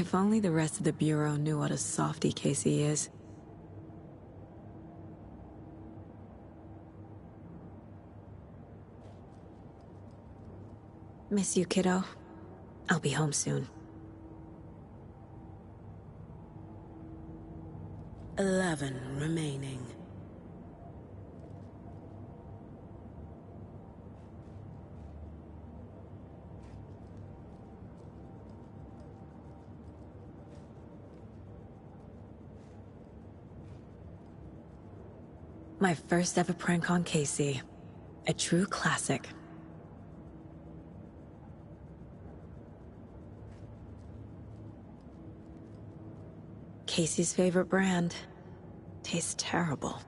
If only the rest of the Bureau knew what a softy Casey is. Miss you, kiddo. I'll be home soon. 11 remaining. My first ever prank on Casey. A true classic. Casey's favorite brand. Tastes terrible.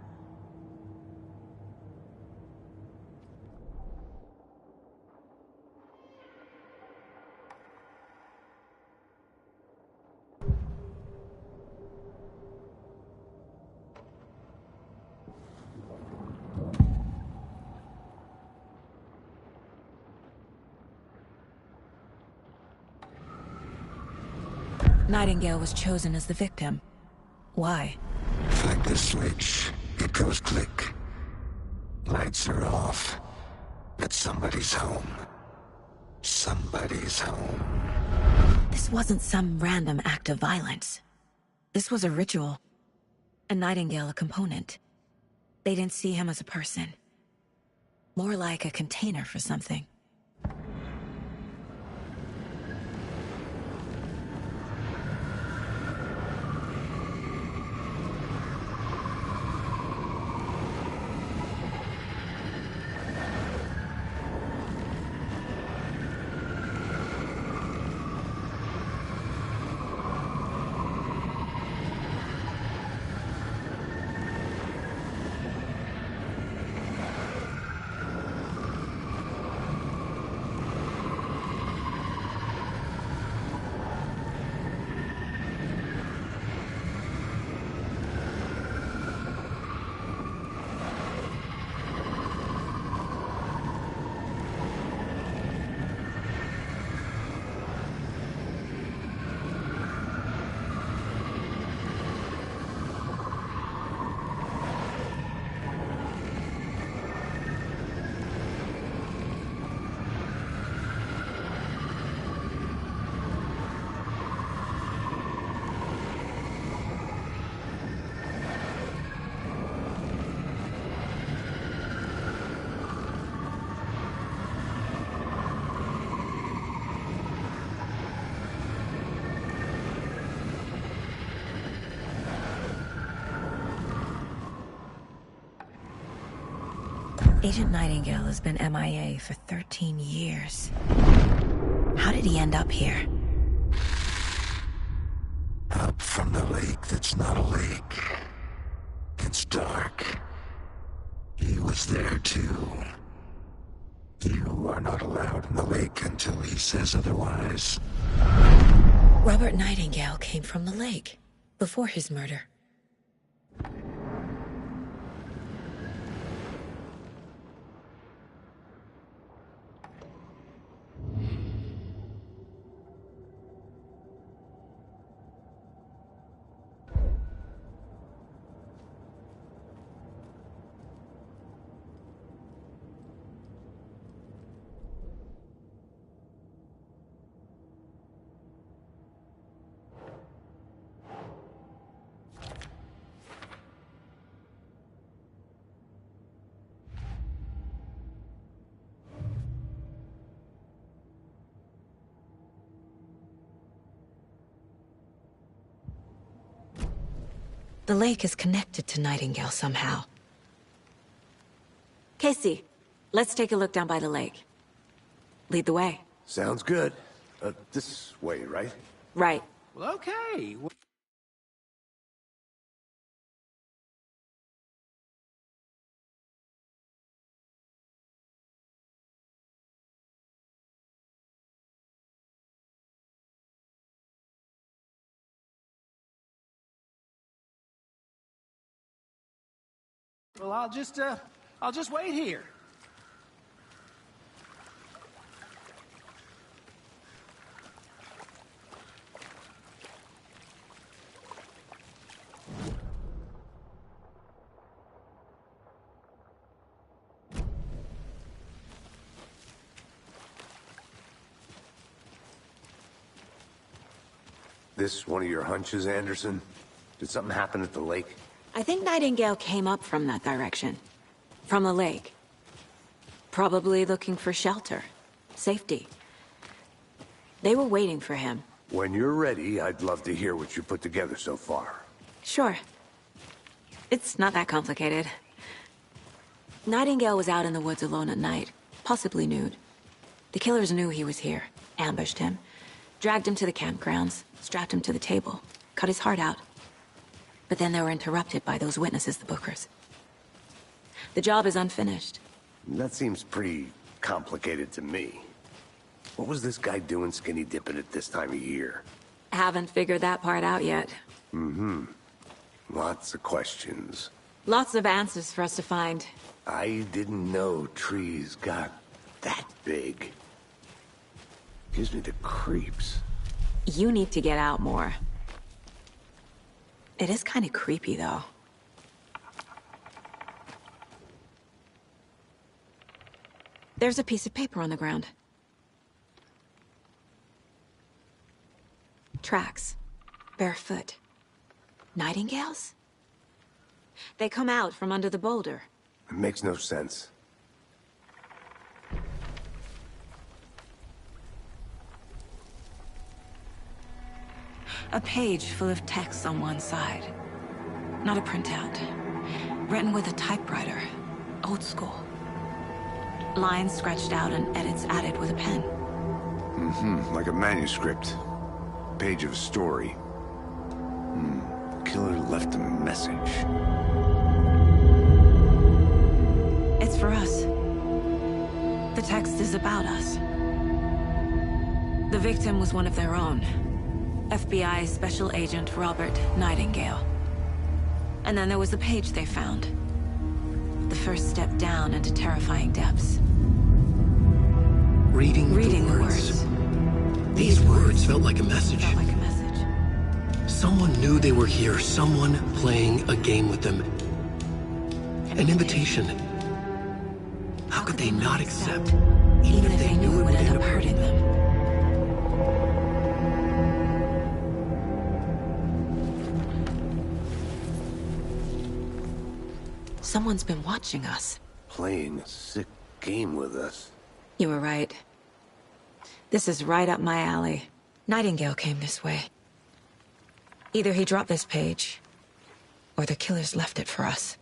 Nightingale was chosen as the victim. Why? Flick the switch, it goes click. Lights are off. But somebody's home. Somebody's home. This wasn't some random act of violence. This was a ritual. And Nightingale a component. They didn't see him as a person. More like a container for something. Agent Nightingale has been MIA for 13 years. How did he end up here? Up from the lake that's not a lake. It's dark. He was there too. You are not allowed in the lake until he says otherwise. Robert Nightingale came from the lake, before his murder. The lake is connected to Nightingale somehow. Casey, let's take a look down by the lake. Lead the way. Sounds good. This way, right? Right. Well, okay. Well, I'll just wait here. This one of your hunches, Anderson? Did something happen at the lake? I think Nightingale came up from that direction. From the lake. Probably looking for shelter. Safety. They were waiting for him. When you're ready, I'd love to hear what you put together so far. Sure. It's not that complicated. Nightingale was out in the woods alone at night, possibly nude. The killers knew he was here, ambushed him, dragged him to the campgrounds, strapped him to the table, cut his heart out. But then they were interrupted by those witnesses, the Bookers. The job is unfinished. That seems pretty complicated to me. What was this guy doing skinny dipping at this time of year? Haven't figured that part out yet. Mm-hmm. Lots of questions. Lots of answers for us to find. I didn't know trees got that big. Gives me the creeps. You need to get out more. It is kind of creepy, though. There's a piece of paper on the ground. Tracks. Barefoot. Nightingales? They come out from under the boulder. It makes no sense. A page full of text on one side. Not a printout. Written with a typewriter. Old school. Lines scratched out and edits added with a pen. Mm-hmm. Like a manuscript. Page of a story. The killer left a message. It's for us. The text is about us. The victim was one of their own. FBI Special Agent Robert Nightingale. And then there was the page they found. The first step down into terrifying depths. Reading the words. These words felt like a message. Felt like a message. Someone knew they were here, someone playing a game with them. An invitation. How could they not accept, even if they knew it would end up hurting them? Someone's been watching us. Playing a sick game with us. You were right. This is right up my alley. Nightingale came this way. Either he dropped this page, or the killers left it for us.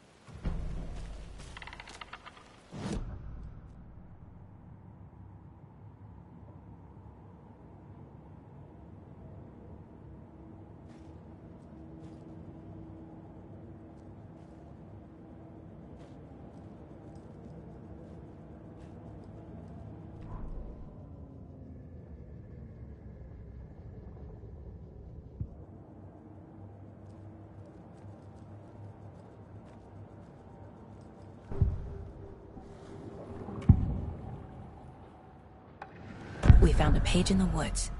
We found a page in the woods.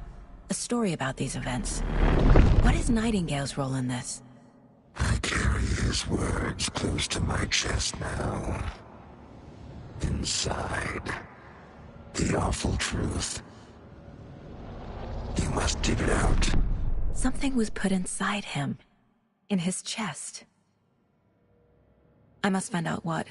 A story about these events. What is Nightingale's role in this? I carry his words close to my chest now. Inside, the awful truth. You must dig it out. Something was put inside him. In his chest. I must find out what.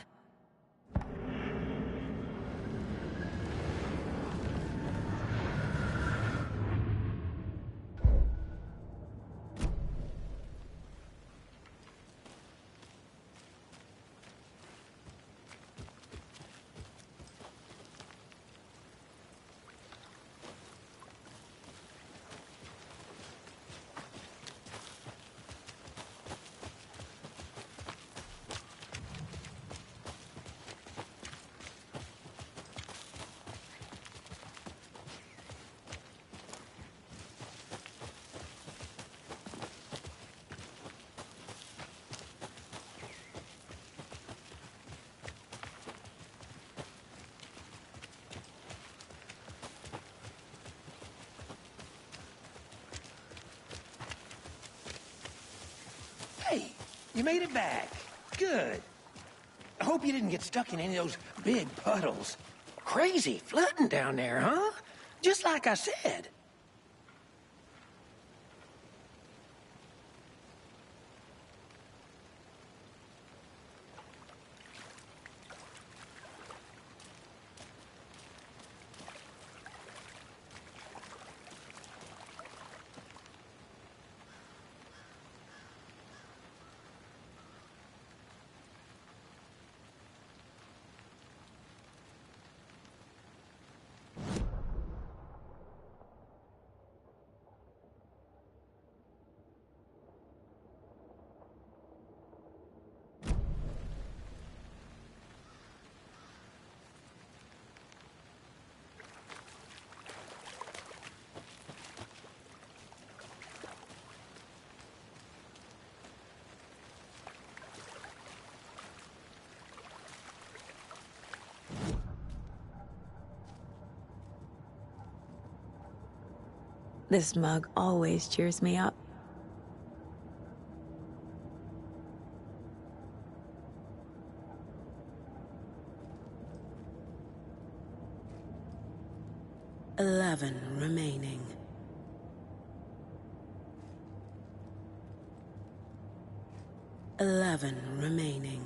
Hey, you made it back. Good. I hope you didn't get stuck in any of those big puddles. Crazy flooding down there, huh? Just like I said. This mug always cheers me up. "11 remaining. 11 remaining.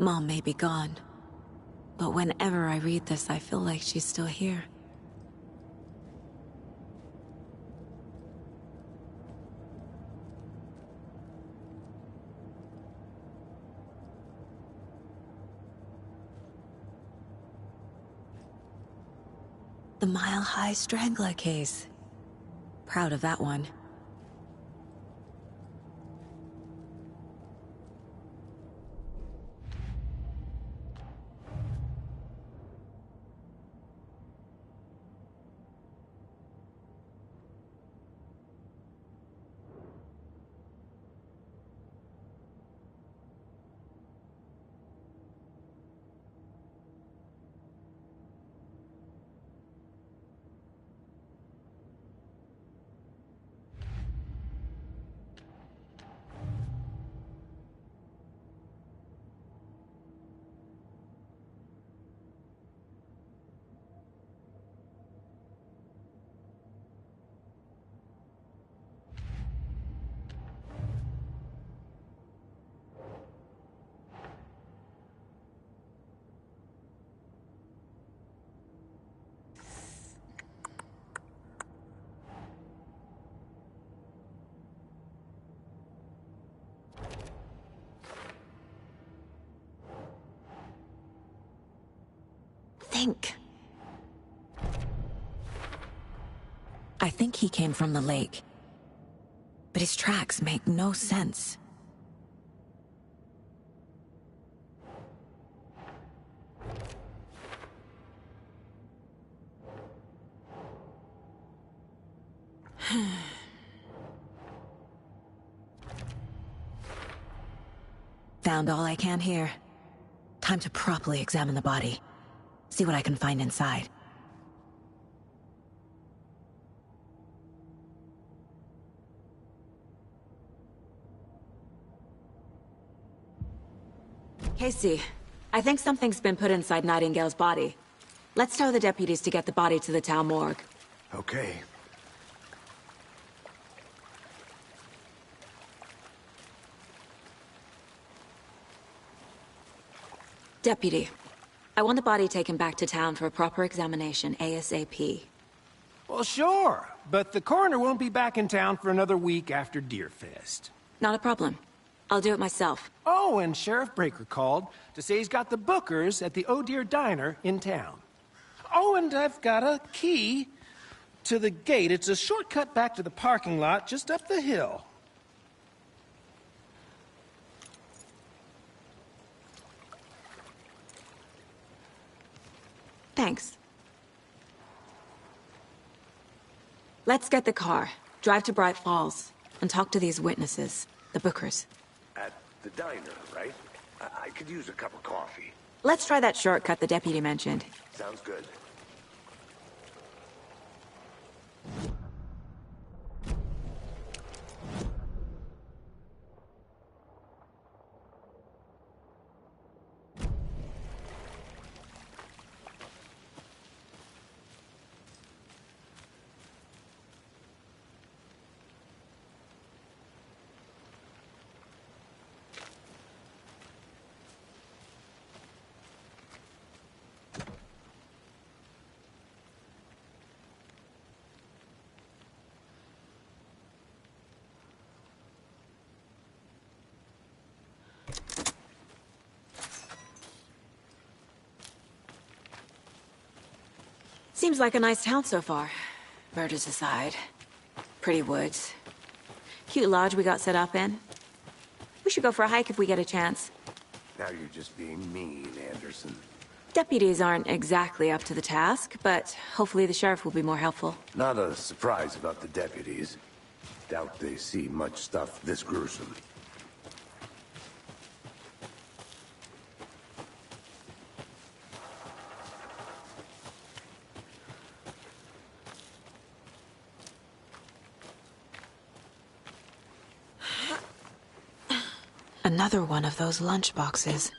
Mom may be gone, but whenever I read this, I feel like she's still here. The Mile High Strangler case. Proud of that one. I think he came from the lake. But his tracks make no sense. Found all I can here. Time to properly examine the body. See what I can find inside. Casey, I think something's been put inside Nightingale's body. Let's tell the deputies to get the body to the town morgue. Okay. Deputy, I want the body taken back to town for a proper examination ASAP. Well, sure, but the coroner won't be back in town for another week after Deerfest. Not a problem. I'll do it myself. Oh, and Sheriff Breaker called to say he's got the Bookers at the Oh Deer Diner in town. Oh, and I've got a key to the gate. It's a shortcut back to the parking lot just up the hill. Thanks. Let's get the car, drive to Bright Falls, and talk to these witnesses, the Bookers. At the diner, right? I could use a cup of coffee. Let's try that shortcut the deputy mentioned. Sounds good. Seems like a nice town so far. Murders aside. Pretty woods. Cute lodge we got set up in. We should go for a hike if we get a chance. Now you're just being mean, Anderson. Deputies aren't exactly up to the task, but hopefully the sheriff will be more helpful. Not a surprise about the deputies. Doubt they see much stuff this gruesome. Another one of those lunch boxes.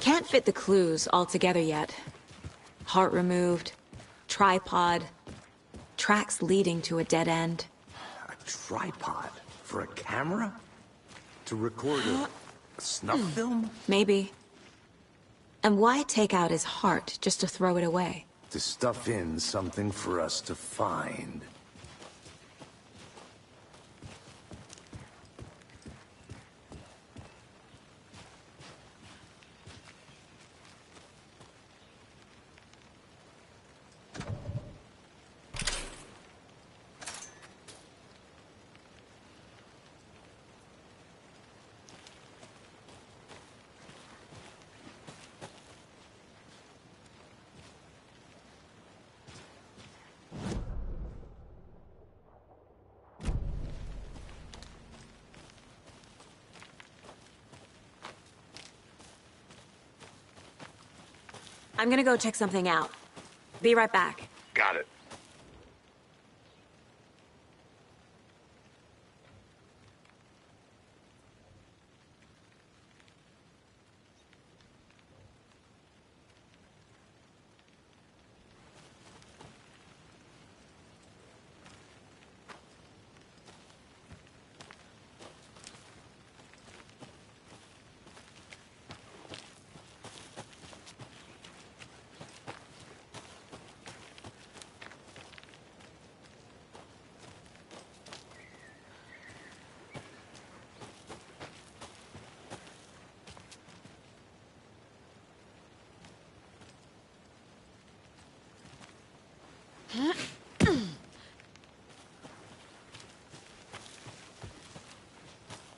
Can't fit the clues all together yet. Heart removed, tripod, tracks leading to a dead end. A tripod? For a camera? To record a snuff film? Maybe. And why take out his heart just to throw it away? To stuff in something for us to find. I'm gonna go check something out. Be right back. Got it.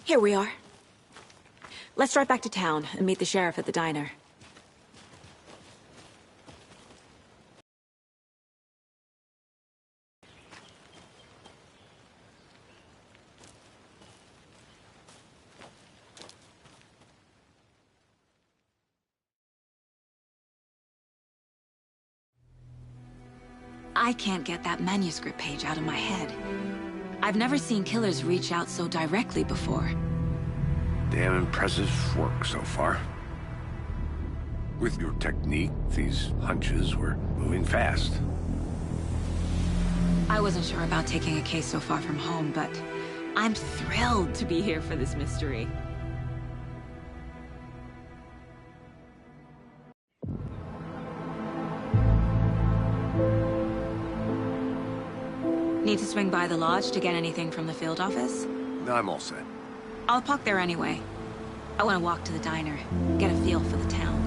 Here we are. Let's drive back to town and meet the sheriff at the diner. I can't get that manuscript page out of my head. I've never seen killers reach out so directly before. Damn impressive work so far. With your technique, these hunches were moving fast. I wasn't sure about taking a case so far from home, but I'm thrilled to be here for this mystery. Need to swing by the lodge to get anything from the field office? I'm all set. I'll park there anyway. I want to walk to the diner, get a feel for the town.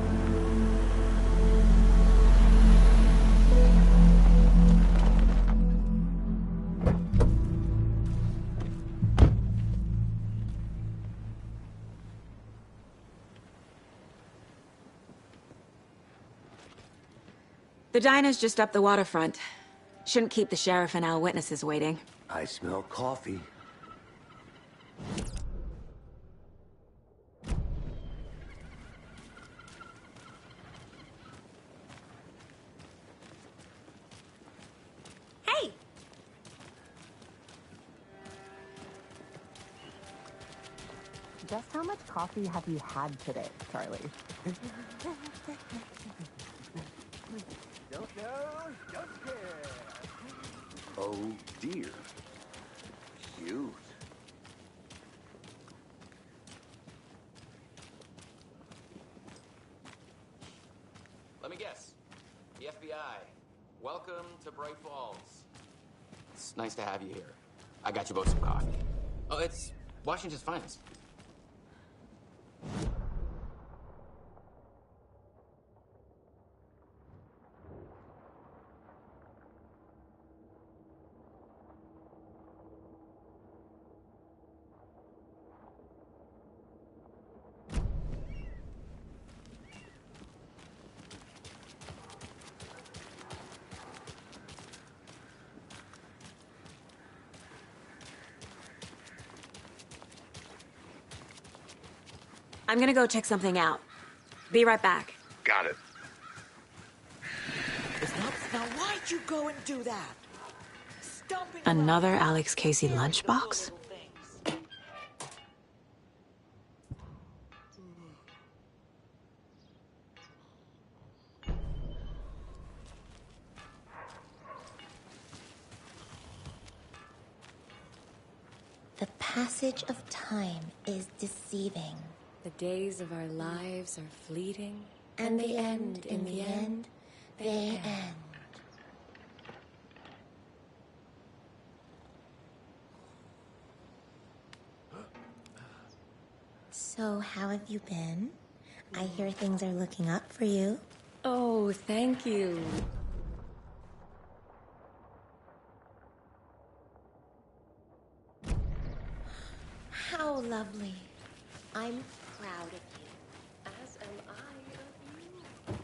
The diner's just up the waterfront. Shouldn't keep the sheriff and our witnesses waiting. I smell coffee. Hey! Just how much coffee have you had today, Charlie? Don't know, don't care. Oh dear. Cute. Let me guess. The FBI. Welcome to Bright Falls. It's nice to have you here. I got you both some coffee. Oh, it's Washington's finest. I'm gonna go check something out. Be right back. Got it. Now why'd you go and do that? Stomping Another around Alex Casey the lunchbox? little things. The passage of time is deceiving. The days of our lives are fleeting. And they end, in the end, they end. So, how have you been? I hear things are looking up for you. Oh, thank you. How lovely. I'm proud of you. As am I of you.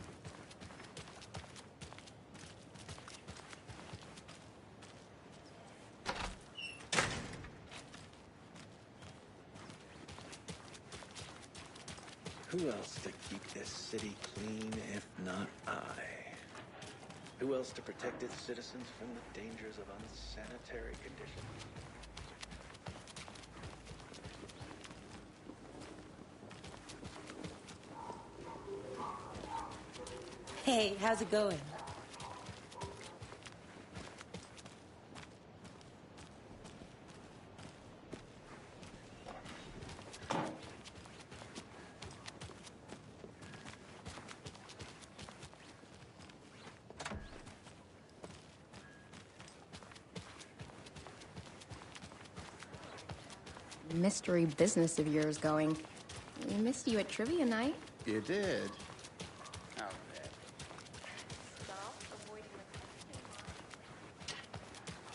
Who else to keep this city clean if not I? Who else to protect its citizens from the dangers of unsanitary conditions? Hey, how's it going? Mystery business of yours going. We missed you at trivia night. You did?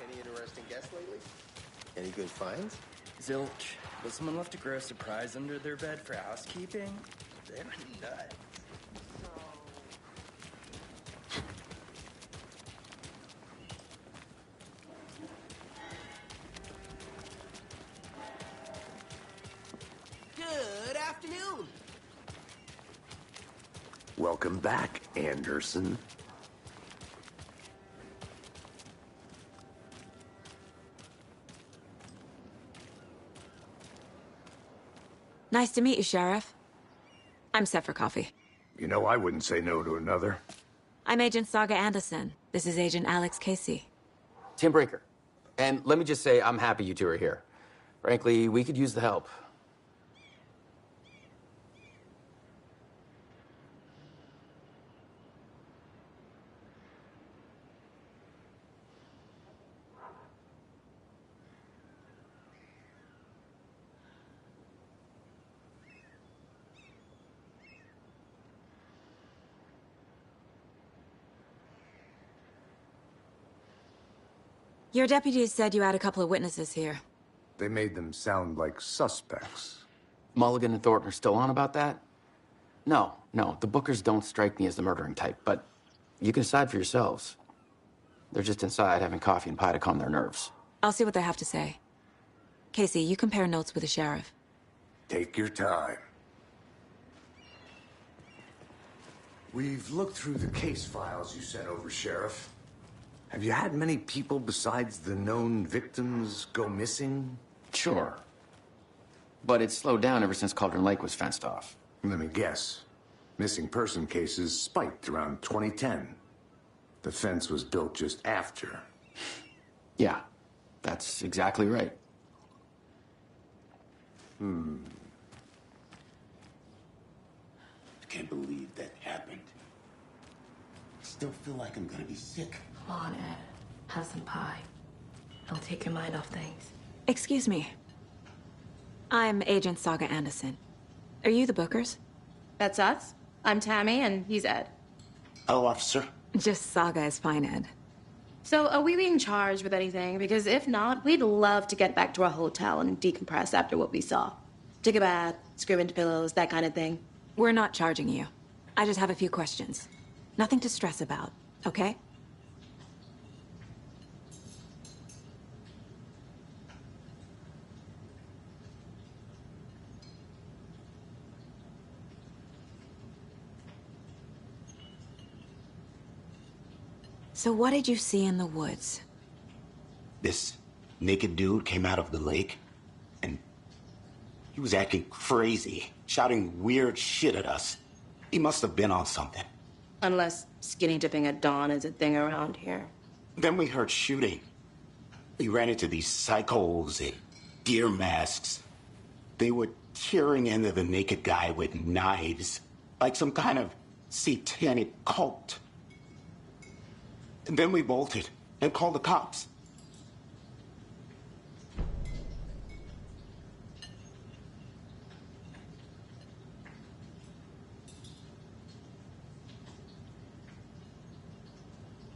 Any interesting guests lately? Any good finds? Zilch. But someone left a gross surprise under their bed for housekeeping? They're nuts. Good afternoon. Welcome back, Anderson. Nice to meet you, Sheriff. I'm set for coffee. You know, I wouldn't say no to another. I'm Agent Saga Anderson. This is Agent Alex Casey. Tim Brinker. And let me just say, I'm happy you two are here. Frankly, we could use the help. Your deputies said you had a couple of witnesses here. They made them sound like suspects. Mulligan and Thornton are still on about that? No, the Bookers don't strike me as the murdering type, but You can decide for yourselves. They're just inside having coffee and pie to calm their nerves. I'll see what they have to say. Casey, you compare notes with the sheriff. Take your time. We've looked through the case files you sent over, Sheriff. Have you had many people besides the known victims go missing? Sure. But it's slowed down ever since Cauldron Lake was fenced off. Let me guess. Missing person cases spiked around 2010. The fence was built just after. Yeah, that's exactly right. I can't believe that happened. I still feel like I'm gonna be sick. Come on, Ed. Have some pie. It'll take your mind off things. Excuse me. I'm Agent Saga Anderson. Are you the Bookers? That's us. I'm Tammy, and he's Ed. Hello, officer. Just Saga is fine, Ed. So, are we being charged with anything? Because if not, we'd love to get back to our hotel and decompress after what we saw. Take a bath, scream into pillows, that kind of thing. We're not charging you. I just have a few questions. Nothing to stress about, okay? So what did you see in the woods? This naked dude came out of the lake, and he was acting crazy, shouting weird shit at us. He must have been on something. Unless skinny dipping at dawn is a thing around here. Then we heard shooting. We ran into these psychos in deer masks. They were tearing into the naked guy with knives, like some kind of satanic cult. And then we bolted and called the cops.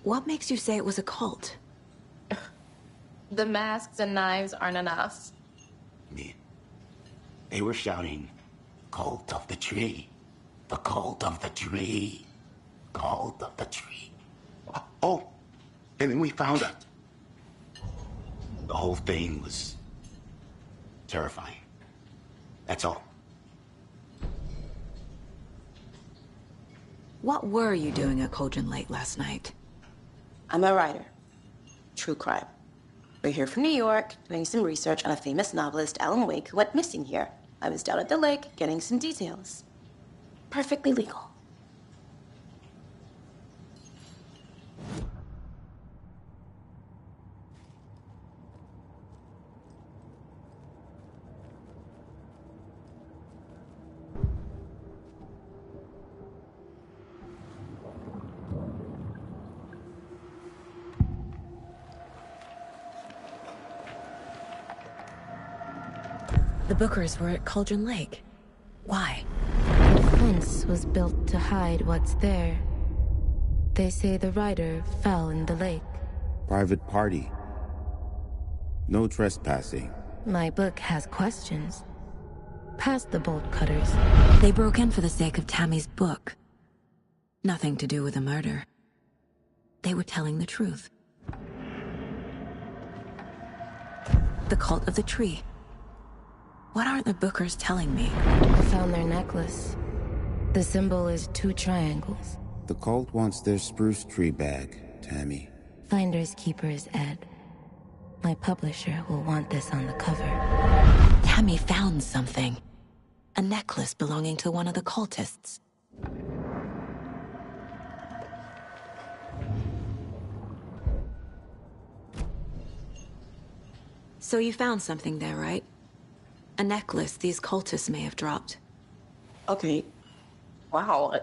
What makes you say it was a cult? The masks and knives aren't enough. They were shouting, "Cult of the tree, the cult of the tree, cult of the tree." Oh, and then we found it. The whole thing was terrifying. That's all. What were you doing at Cauldron Lake last night? I'm a writer. True crime. We're here from New York, doing some research on a famous novelist, Alan Wake, who went missing here. I was down at the lake, getting some details. Perfectly legal. The Bookers were at Cauldron Lake. Why? The fence was built to hide what's there. They say the rider fell in the lake. Private party. No trespassing. My book has questions. Past the bolt cutters. They broke in for the sake of Tammy's book. Nothing to do with a murder. They were telling the truth. The cult of the tree. What aren't the Bookers telling me? I found their necklace. The symbol is 2 triangles. The cult wants their spruce tree bag, Tammy. Finders keepers, Ed. My publisher will want this on the cover. Tammy found something. A necklace belonging to one of the cultists. So you found something there, right? A necklace these cultists may have dropped. Okay. Wow.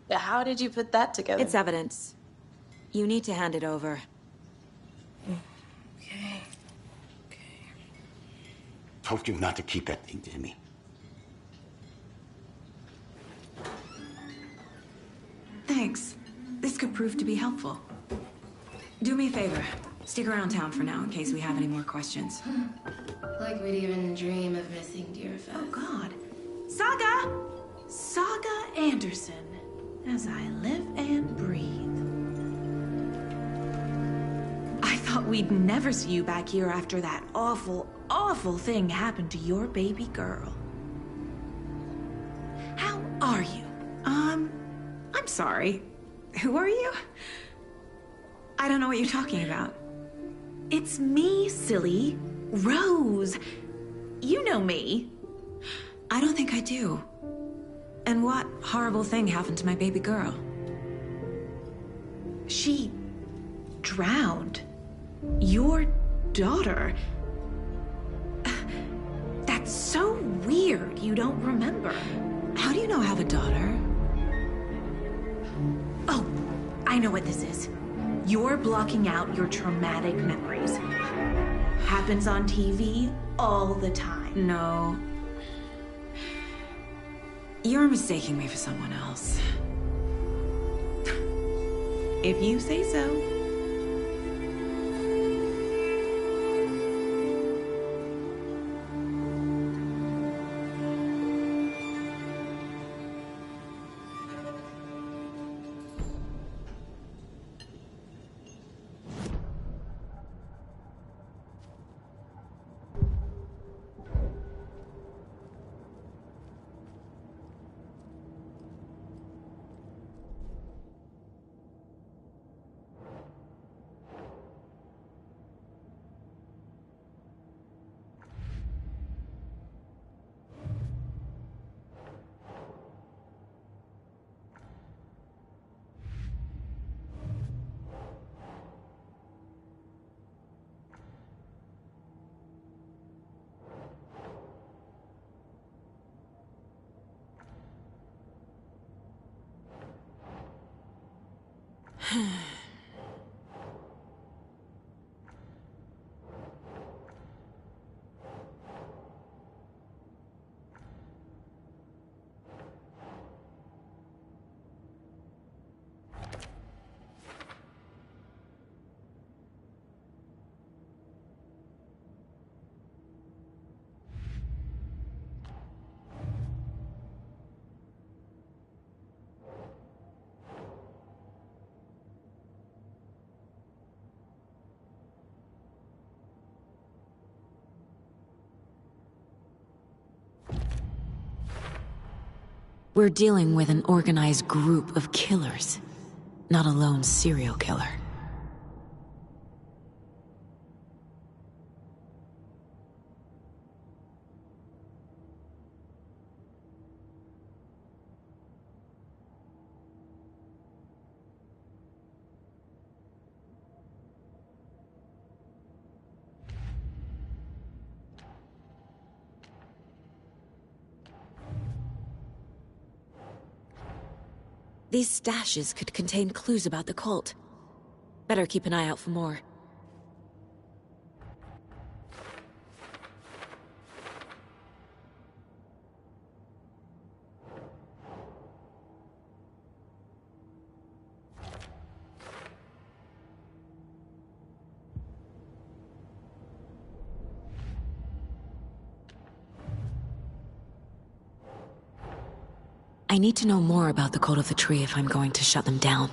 How did you put that together? It's evidence. You need to hand it over. Okay. Told you not to keep that thing to me. Thanks. This could prove to be helpful. Do me a favor. Stick around town for now in case we have any more questions. Like we'd even dream of missing Deerfest. Oh, God. Saga! Saga Anderson. as I live and breathe. I thought we'd never see you back here after that awful, awful thing happened to your baby girl. How are you? I'm sorry. Who are you? I don't know what you're talking about. It's me, silly. Rose. You know me. I don't think I do. And what horrible thing happened to my baby girl? She drowned. Your daughter. That's so weird you don't remember. How do you know I have a daughter? Oh, I know what this is. You're blocking out your traumatic memories. Happens on TV all the time. No. You're mistaking me for someone else. If you say so. We're dealing with an organized group of killers, not a lone serial killer. These stashes could contain clues about the cult. Better keep an eye out for more. I need to know more about the Cult of the Tree if I'm going to shut them down.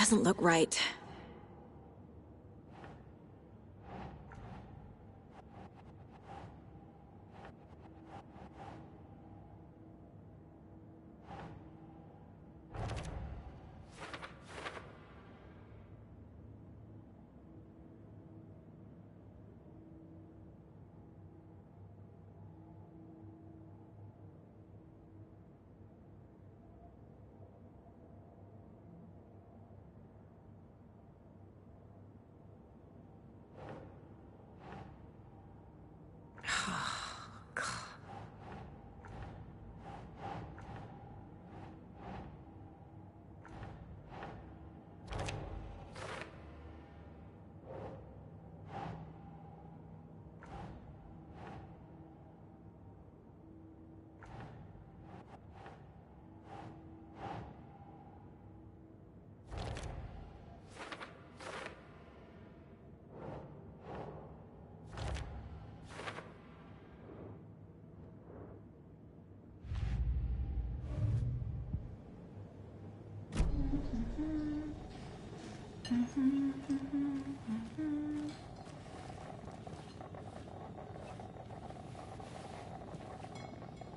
Doesn't look right.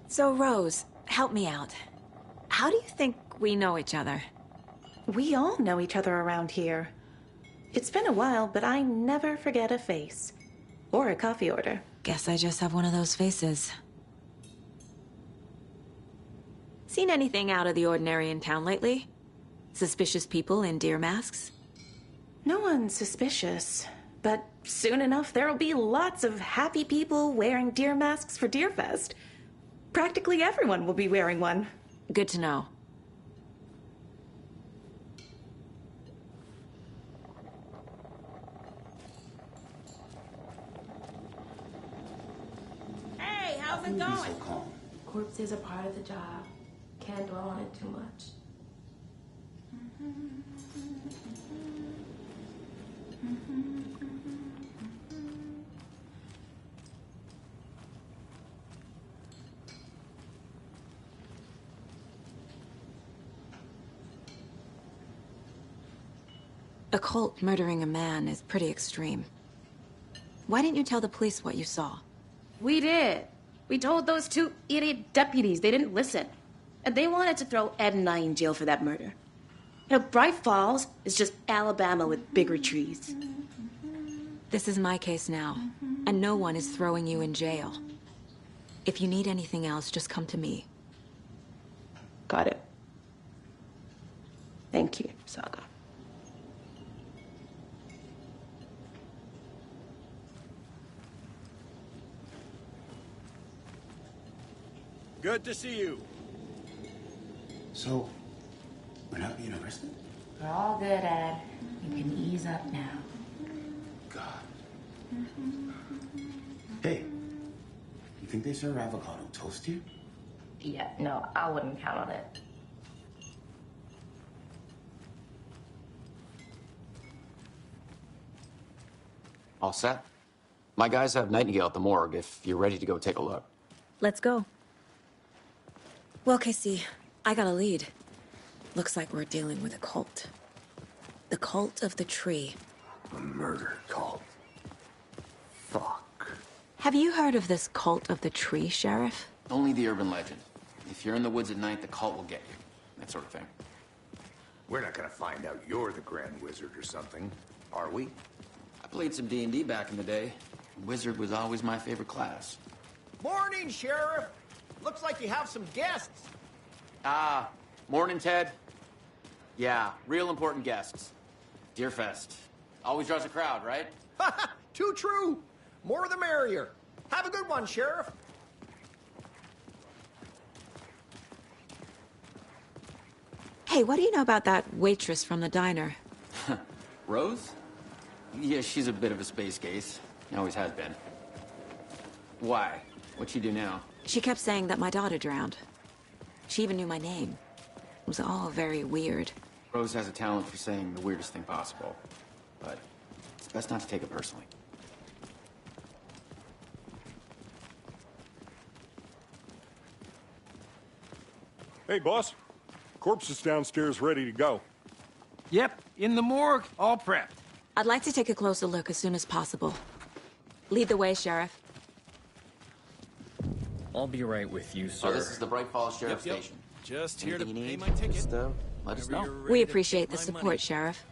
So, Rose, help me out. How do you think we know each other? We all know each other around here. It's been a while, but I never forget a face. Or a coffee order. Guess I just have one of those faces. Seen anything out of the ordinary in town lately? Suspicious people in deer masks? No one's suspicious. But soon enough, there'll be lots of happy people wearing deer masks for Deerfest. Practically everyone will be wearing one. Good to know. Hey, how's it going? Corpse is a part of the job. Can't dwell on it too much. A cult murdering a man is pretty extreme. Why didn't you tell the police what you saw? We did. We told those two idiot deputies. They didn't listen. And they wanted to throw Ed and I in jail for that murder. You know, Bright Falls is just Alabama with bigger trees. This is my case now, and no one is throwing you in jail. If you need anything else, just come to me. Got it. Thank you, Saga. Good to see you. So, we're not being arrested? We're all good, Ed. You can ease up now. God. Hey, you think they serve avocado toast here? Yeah, no, I wouldn't count on it. All set? My guys have Nightingale at the morgue if you're ready to go take a look. Let's go. Well, Casey, I got a lead. Looks like we're dealing with a cult. The cult of the tree. A murder cult. Fuck. Have you heard of this cult of the tree, Sheriff? Only the urban legend. If you're in the woods at night, the cult will get you. That sort of thing. We're not gonna find out you're the Grand Wizard or something, are we? I played some D&D back in the day. Wizard was always my favorite class. Morning, Sheriff. Looks like you have some guests. Ah, morning, Ted. Yeah, real important guests. Deerfest. Always draws a crowd, right? Too true. More the merrier. Have a good one, Sheriff. Hey, what do you know about that waitress from the diner? Rose? Yeah, she's a bit of a space case. Always has been. Why? What'd she do now? She kept saying that my daughter drowned. She even knew my name. It was all very weird. Rose has a talent for saying the weirdest thing possible. But it's best not to take it personally. Hey, boss. Corpse is downstairs ready to go. Yep, in the morgue, all prepped. I'd like to take a closer look as soon as possible. Lead the way, Sheriff. I'll be right with you, sir. Oh, this is the Bright Falls Sheriff Yep. Station. Just here to Anything you pay need? my ticket. Just, let us know. We appreciate the support, Sheriff.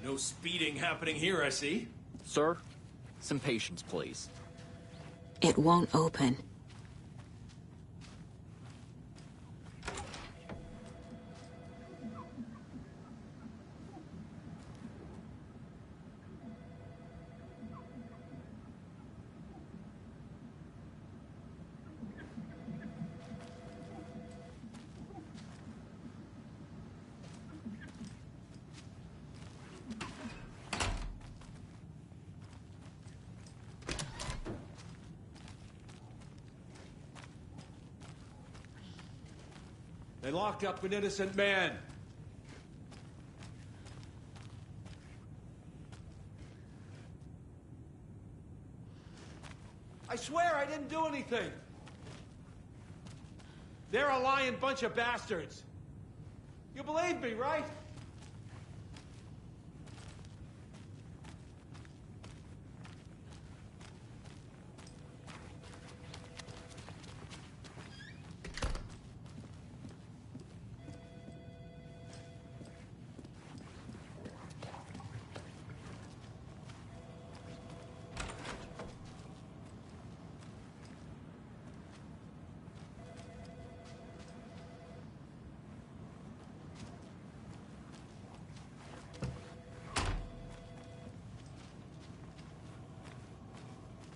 No speeding happening here, I see. Sir, some patience, please. It won't open. They locked up an innocent man. I swear I didn't do anything. They're a lying bunch of bastards. You believe me, right?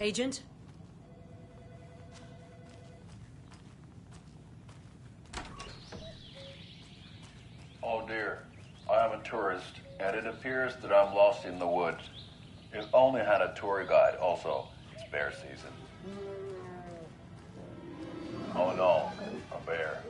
Agent? Oh dear, I am a tourist, and it appears that I'm lost in the woods. If only had a tour guide also. It's bear season. Oh no, a bear.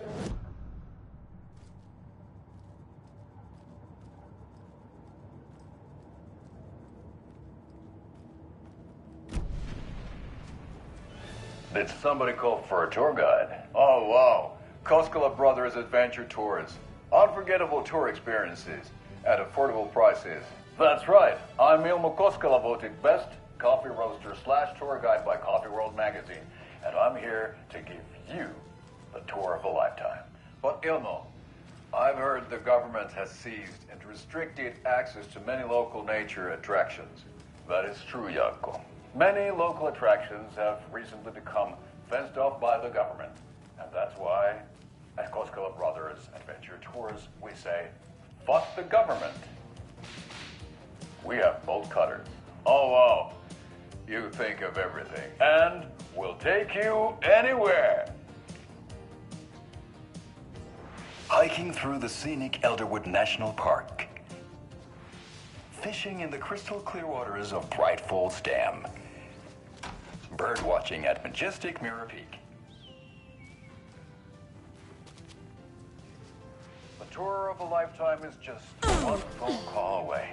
Did somebody call for a tour guide? Oh, wow. Koskela Brothers Adventure Tours. Unforgettable tour experiences at affordable prices. That's right. I'm Ilmo Koskela, voted best coffee roaster / tour guide by Coffee World magazine. And I'm here to give you the tour of a lifetime. But Ilmo, I've heard the government has seized and restricted access to many local nature attractions. That is true, Jaakko. Many local attractions have recently become fenced off by the government. And that's why, at Koskela Brothers Adventure Tours, we say, fuck the government. We have bolt cutters. Oh, wow. You think of everything. And we'll take you anywhere. Hiking through the scenic Elderwood National Park. Fishing in the crystal clear waters of Bright Falls Dam. Bird watching at majestic Mirror Peak. The tour of a lifetime is just one phone call away.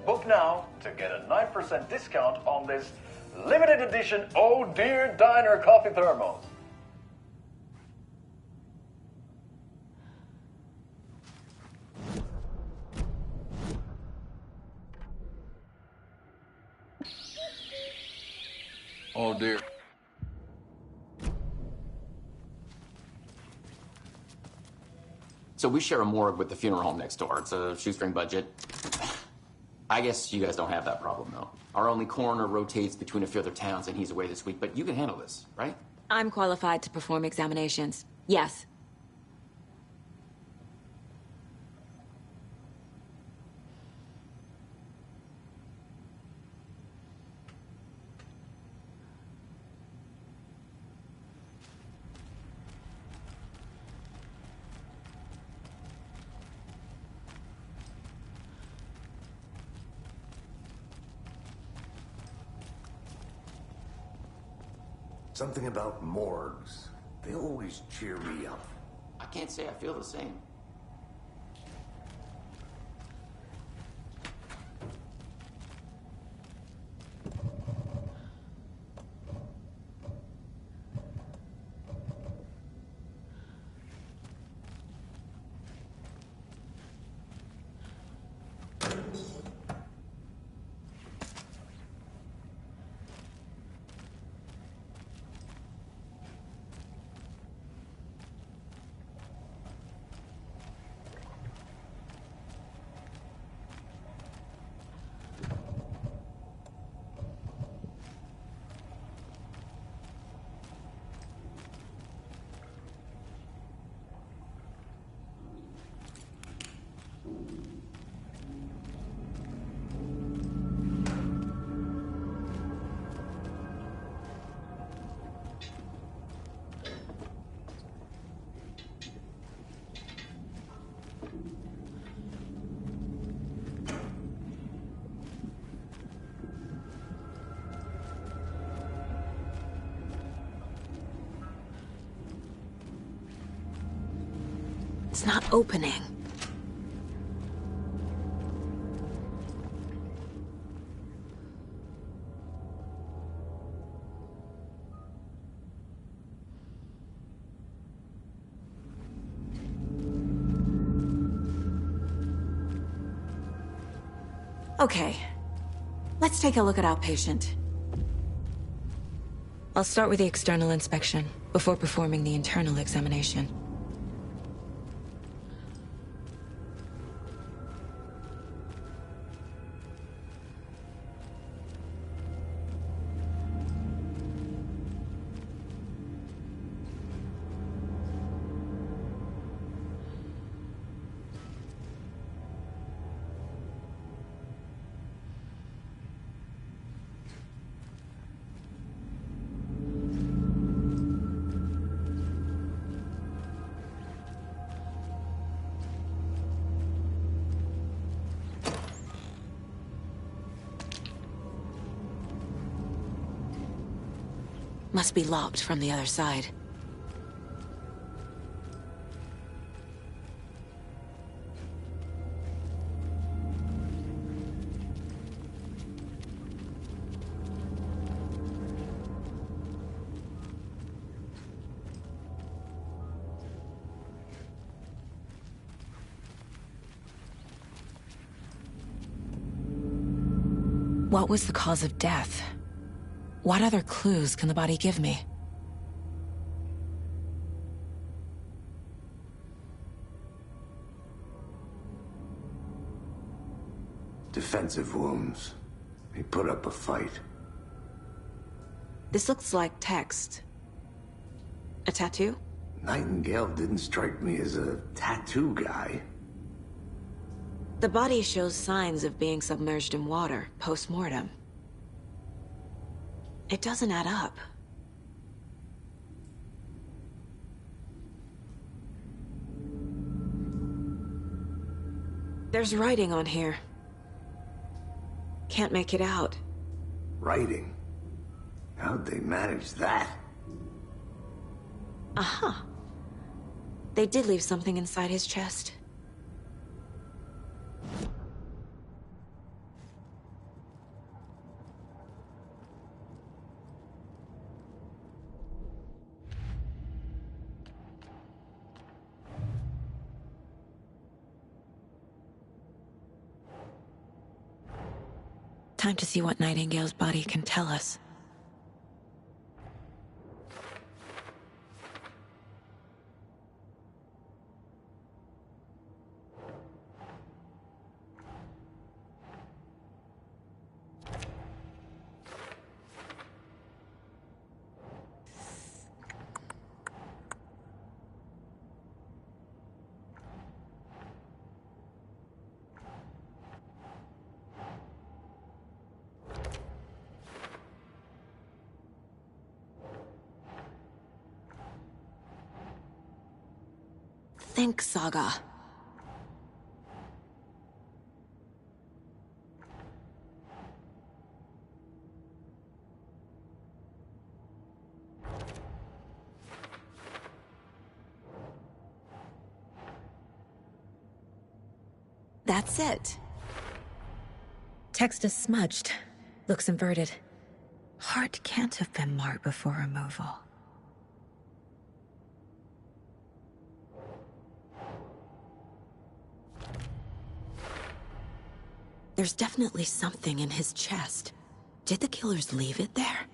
Book now to get a 9% discount on this limited edition Oh Dear Diner coffee thermos. Oh dear. So we share a morgue with the funeral home next door. It's a shoestring budget. I guess you guys don't have that problem, though. Our only coroner rotates between a few other towns, and he's away this week. But you can handle this, right? I'm qualified to perform examinations. Yes. Something about morgues. They always cheer me up. I can't say I feel the same. It's not opening. Okay. Let's take a look at outpatient. I'll start with the external inspection before performing the internal examination. Must be locked from the other side. What was the cause of death? What other clues can the body give me? Defensive wounds. He put up a fight. This looks like text. A tattoo? Nightingale didn't strike me as a tattoo guy. The body shows signs of being submerged in water post-mortem. It doesn't add up. There's writing on here. Can't make it out. Writing? How'd they manage that? Uh-huh. They did leave something inside his chest. Time to see what Nightingale's body can tell us. Think, Saga. That's it. Text is smudged. Looks inverted. Heart can't have been marked before removal. There's definitely something in his chest. Did the killers leave it there?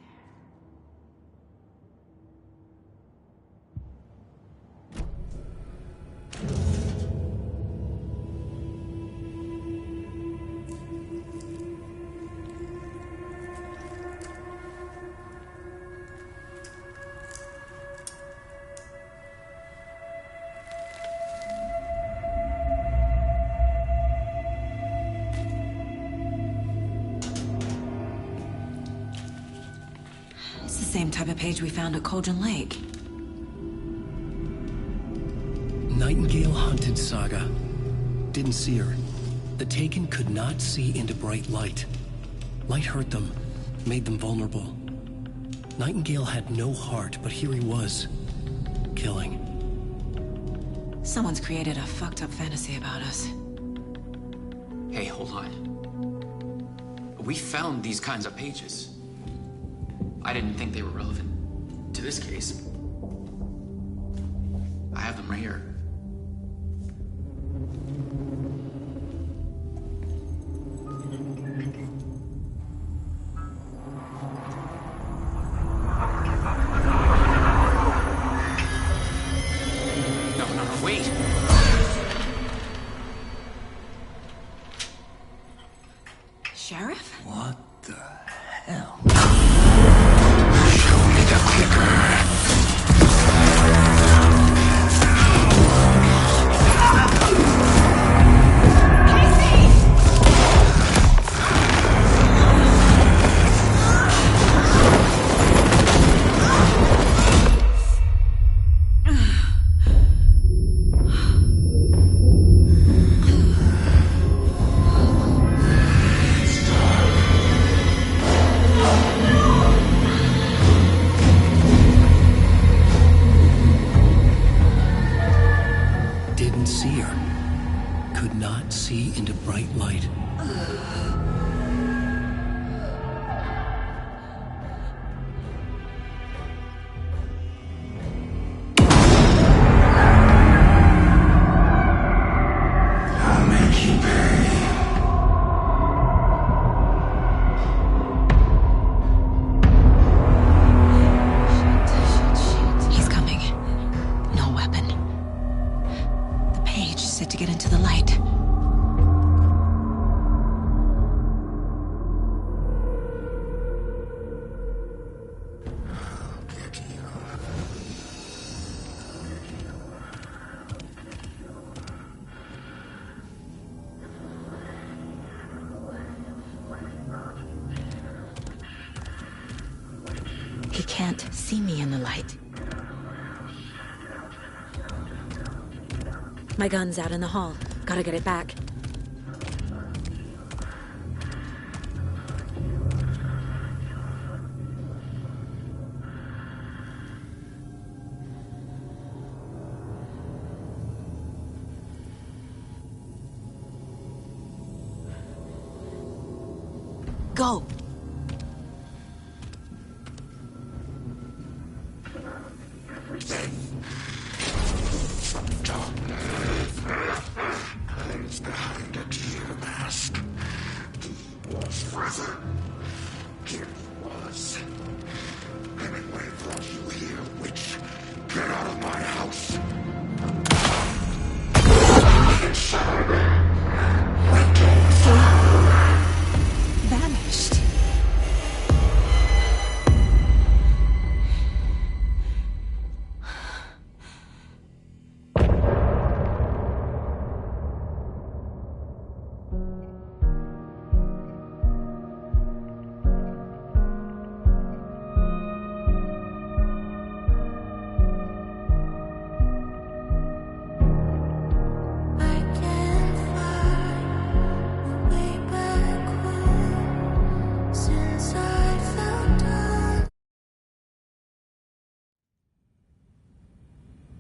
It's the same type of page we found at Cauldron Lake. Nightingale hunted Saga. Didn't see her. The Taken could not see into bright light. Light hurt them, made them vulnerable. Nightingale had no heart, but here he was, killing. Someone's created a fucked up fantasy about us. Hey, hold on. We found these kinds of pages. I didn't think they were relevant to this case. I have them right here. No, wait! Sheriff? What the hell? Show me the clicker. Didn't see her. Could not see into bright light. I'll make you pay. He's coming. No weapon. The page said to get into the light. He can't see me in the light. My gun's out in the hall. Gotta get it back. Go! Hands behind a tear mask. Was further. It was. Hemingway brought you here, witch. Get out of my house. Inside. Vanished.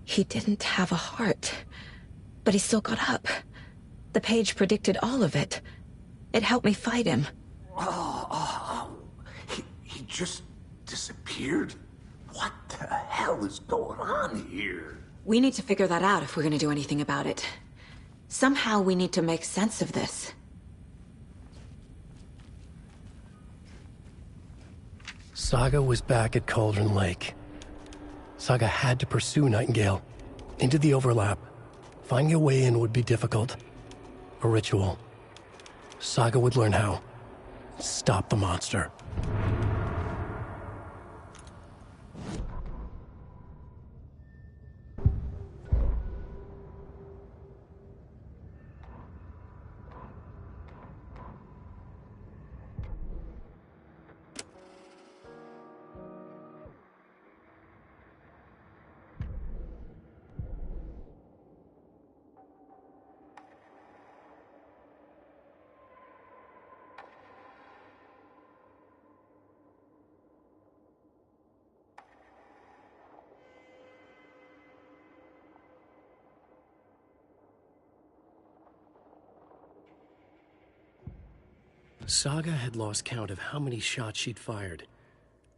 He didn't have a heart, but he still got up. The page predicted all of it. It helped me fight him. He just disappeared? What the hell is going on here? We need to figure that out if we're gonna do anything about it. Somehow we need to make sense of this. Saga was back at Cauldron Lake. Saga had to pursue Nightingale into the overlap. Finding a way in would be difficult. A ritual. Saga would learn how. Stop the monster. Saga had lost count of how many shots she'd fired,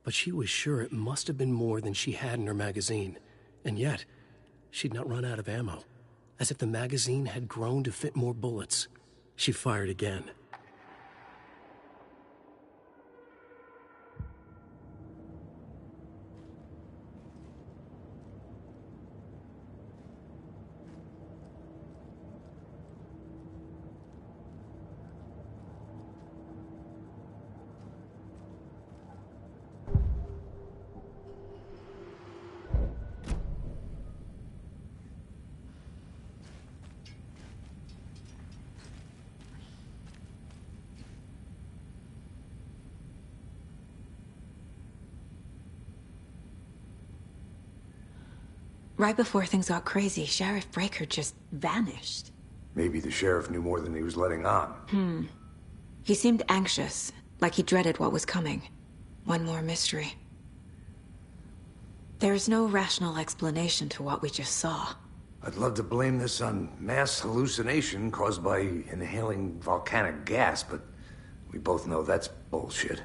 but she was sure it must have been more than she had in her magazine. And yet, she'd not run out of ammo. As if the magazine had grown to fit more bullets. She fired again. Right before things got crazy, Sheriff Breaker just vanished. Maybe the sheriff knew more than he was letting on. He seemed anxious, like he dreaded what was coming. One more mystery. There's no rational explanation to what we just saw. I'd love to blame this on mass hallucination caused by inhaling volcanic gas, but we both know that's bullshit.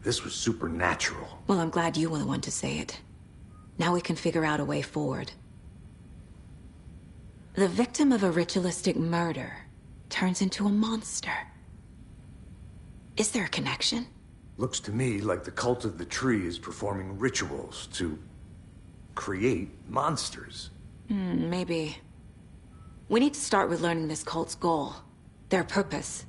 This was supernatural. Well, I'm glad you were the one to say it. Now we can figure out a way forward. The victim of a ritualistic murder turns into a monster. Is there a connection? Looks to me like the cult of the tree is performing rituals to create monsters. Maybe. We need to start with learning this cult's goal, their purpose.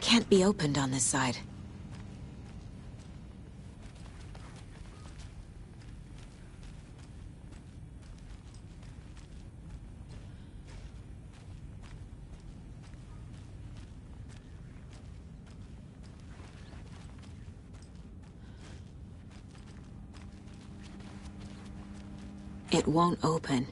can't be opened on this side. It won't open.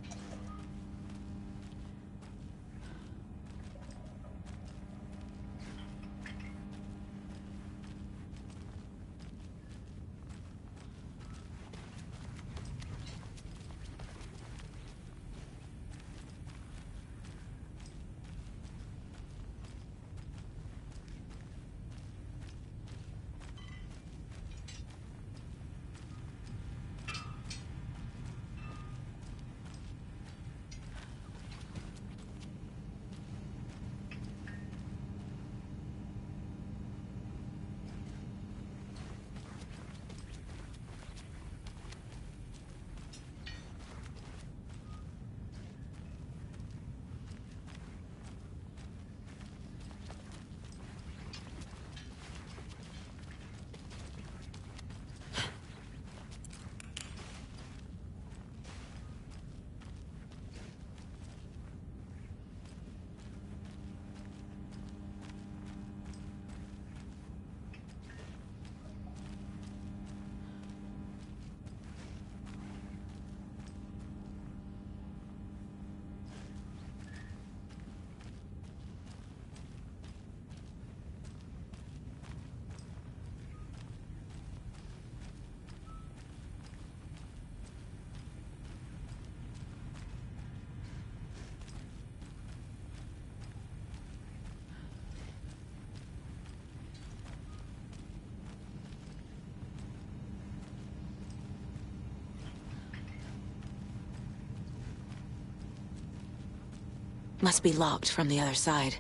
Must be locked from the other side.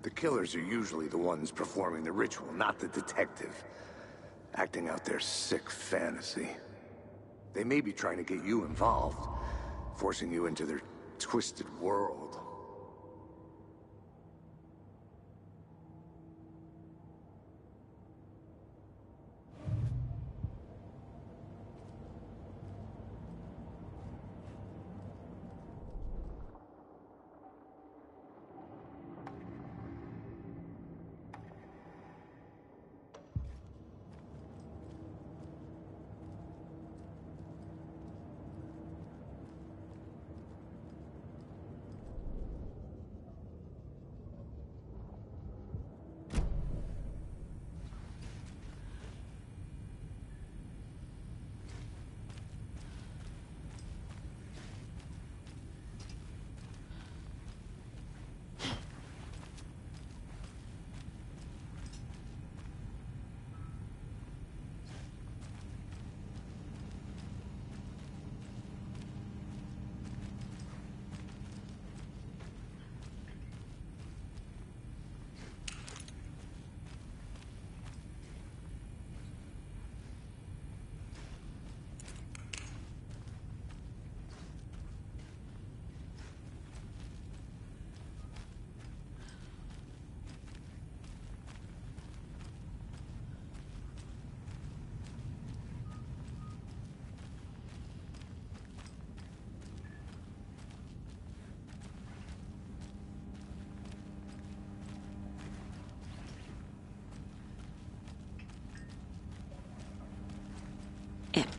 The killers are usually the ones performing the ritual, not the detective. Acting out their sick fantasy. They may be trying to get you involved, forcing you into their twisted world.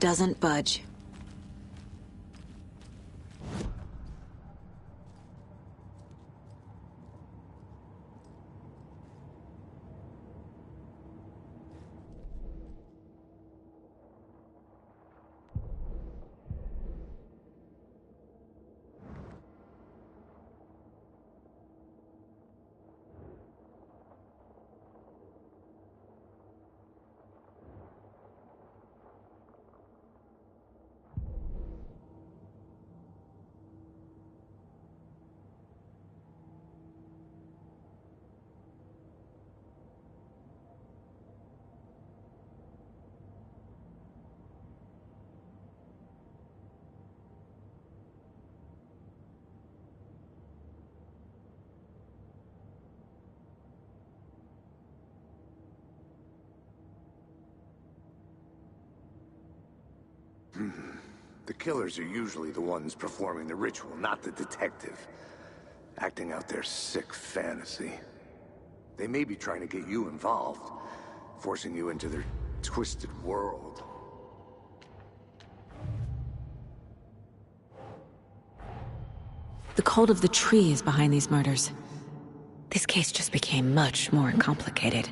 doesn't budge. The killers are usually the ones performing the ritual, not the detective. Acting out their sick fantasy. They may be trying to get you involved, forcing you into their twisted world. The cult of the tree is behind these murders. This case just became much more complicated.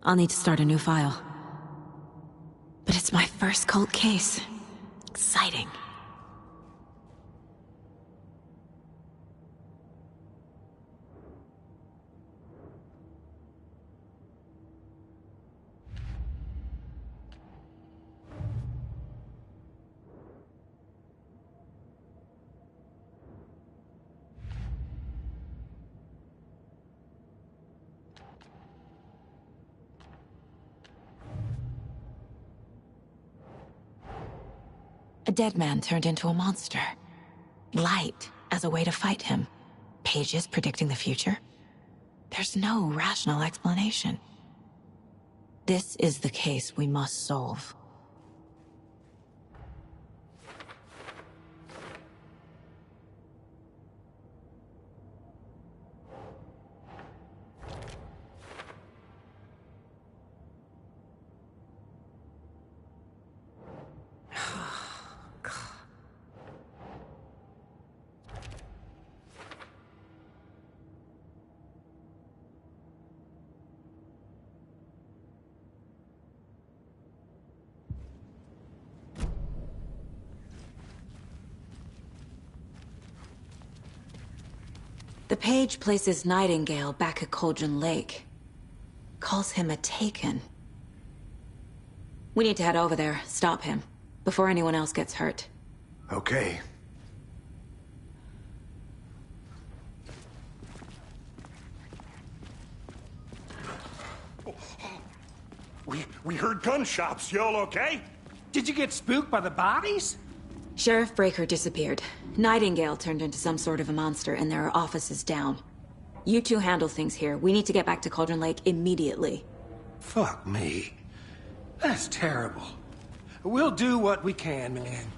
I'll need to start a new file. But it's my first cult case. Exciting. A dead man turned into a monster. Light as a way to fight him. Pages predicting the future. There's no rational explanation. This is the case we must solve. The page places Nightingale back at Cauldron Lake. Calls him a Taken. We need to head over there, stop him, before anyone else gets hurt. Okay. We heard gunshots. Y'all okay? Did you get spooked by the bodies? Sheriff Breaker disappeared. Nightingale turned into some sort of a monster, and there are offices down. You two handle things here. We need to get back to Cauldron Lake immediately. Fuck me. That's terrible. We'll do what we can, man.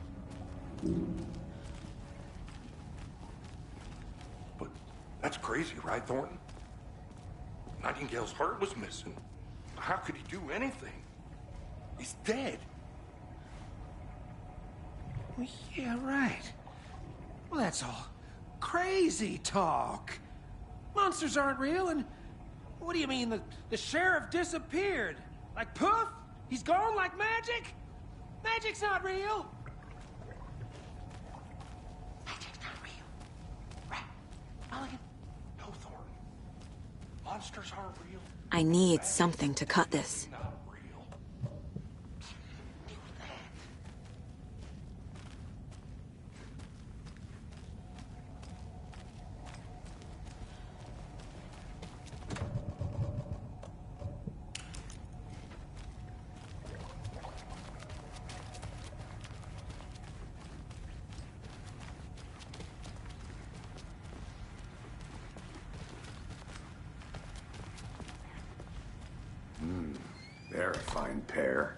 But that's crazy, right, Thornton? Nightingale's heart was missing. How could he do anything? He's dead. Well, yeah, right. Well, that's all crazy talk. Monsters aren't real, and what do you mean the sheriff disappeared? Like poof? He's gone like magic? Magic's not real. Magic's not real. Right. Mulligan? No, Thornton. Monsters aren't real. I need something to cut this. They're a fine pair.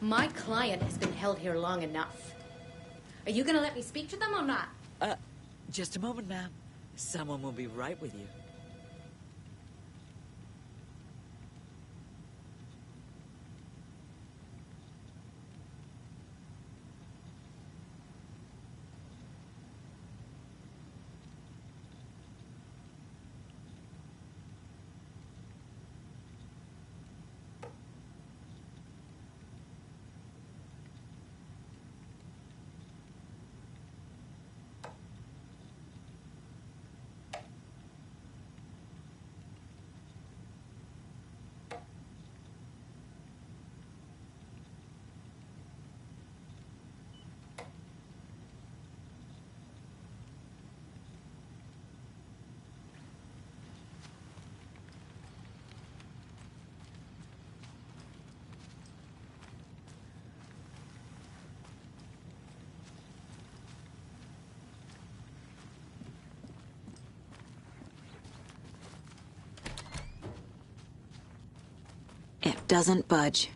My client has been held here long enough. Are you gonna let me speak to them or not? Just a moment, ma'am. Someone will be right with you. It doesn't budge.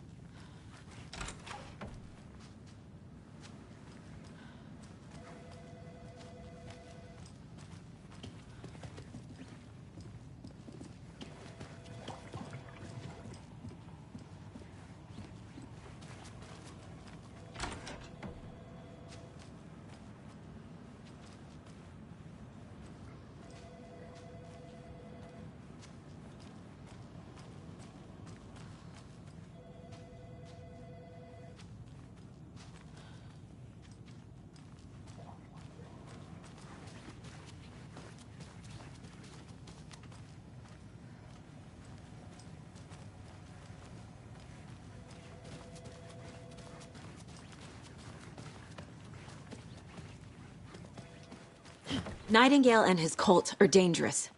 Nightingale and his cult are dangerous.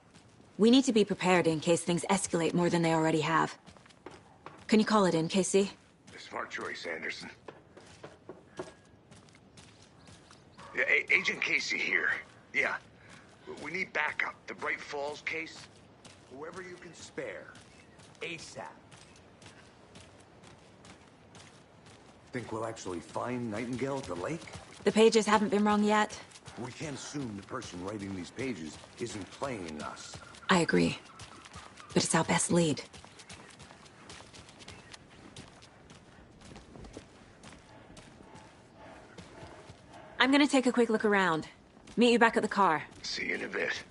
We need to be prepared in case things escalate more than they already have. Can you call it in, Casey? Smart choice, Anderson. Yeah, Agent Casey here. Yeah. We need backup. The Bright Falls case? Whoever you can spare. ASAP. Think we'll actually find Nightingale at the lake? The pages haven't been wrong yet. We can't assume the person writing these pages isn't playing us. I agree. But it's our best lead. I'm gonna take a quick look around. Meet you back at the car. See you in a bit.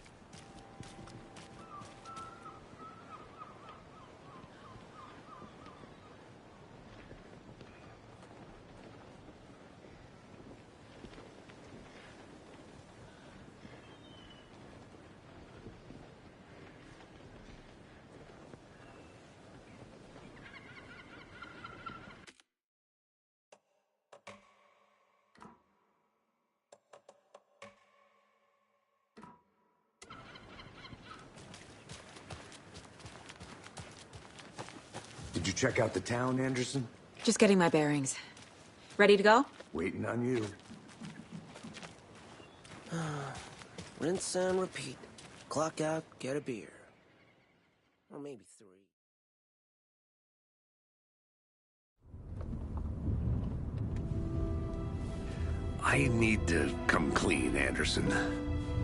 Did you check out the town, Anderson? Just getting my bearings. Ready to go? Waiting on you. Rinse and repeat. Clock out, get a beer. Or maybe 3. I need to come clean, Anderson.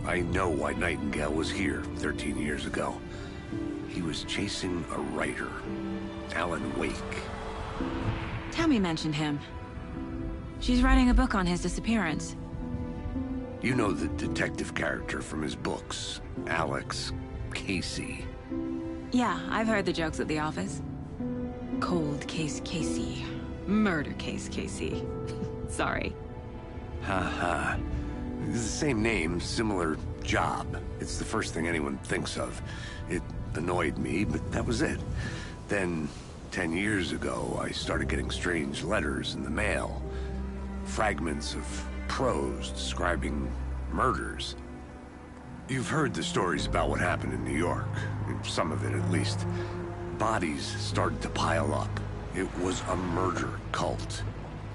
I know why Nightingale was here 13 years ago. He was chasing a writer, Alan Wake. Tammy mentioned him. She's writing a book on his disappearance. You know the detective character from his books, Alex Casey. Yeah, I've heard the jokes at the office. Cold case Casey. Murder case Casey. Sorry. Haha. It's the same name, similar job. It's the first thing anyone thinks of. It annoyed me, but that was it. Then, 10 years ago, I started getting strange letters in the mail. Fragments of prose describing murders. You've heard the stories about what happened in New York. Some of it, at least. Bodies started to pile up. It was a murder cult.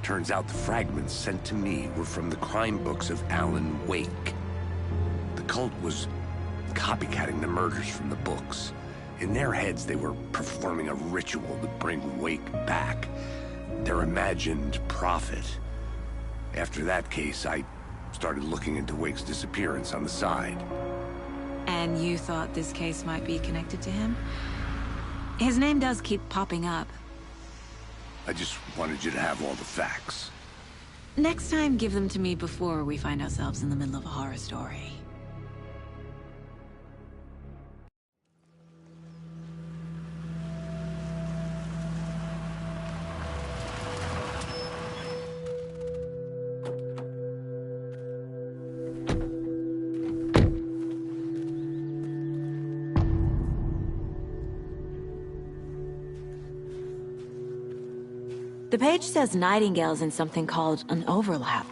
Turns out the fragments sent to me were from the crime books of Alan Wake. The cult was copycatting the murders from the books. In their heads, they were performing a ritual to bring Wake back. their imagined prophet. After that case, I started looking into Wake's disappearance on the side. And you thought this case might be connected to him? His name does keep popping up. I just wanted you to have all the facts. Next time, give them to me before we find ourselves in the middle of a horror story. The page says Nightingale's in something called an overlap.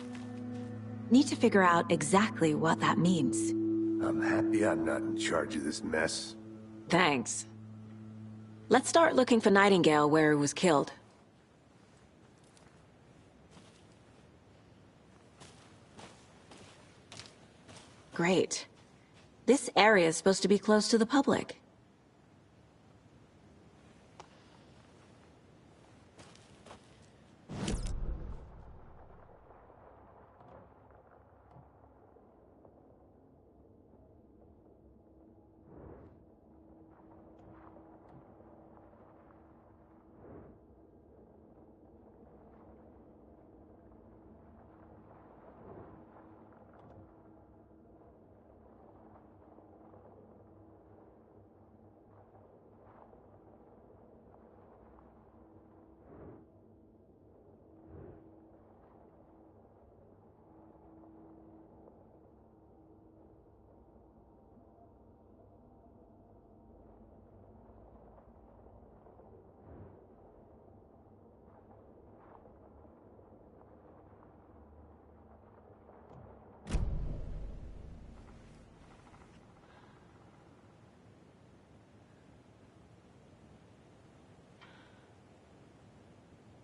Need to figure out exactly what that means. I'm happy I'm not in charge of this mess. Thanks. Let's start looking for Nightingale where he was killed. Great. This area is supposed to be closed to the public.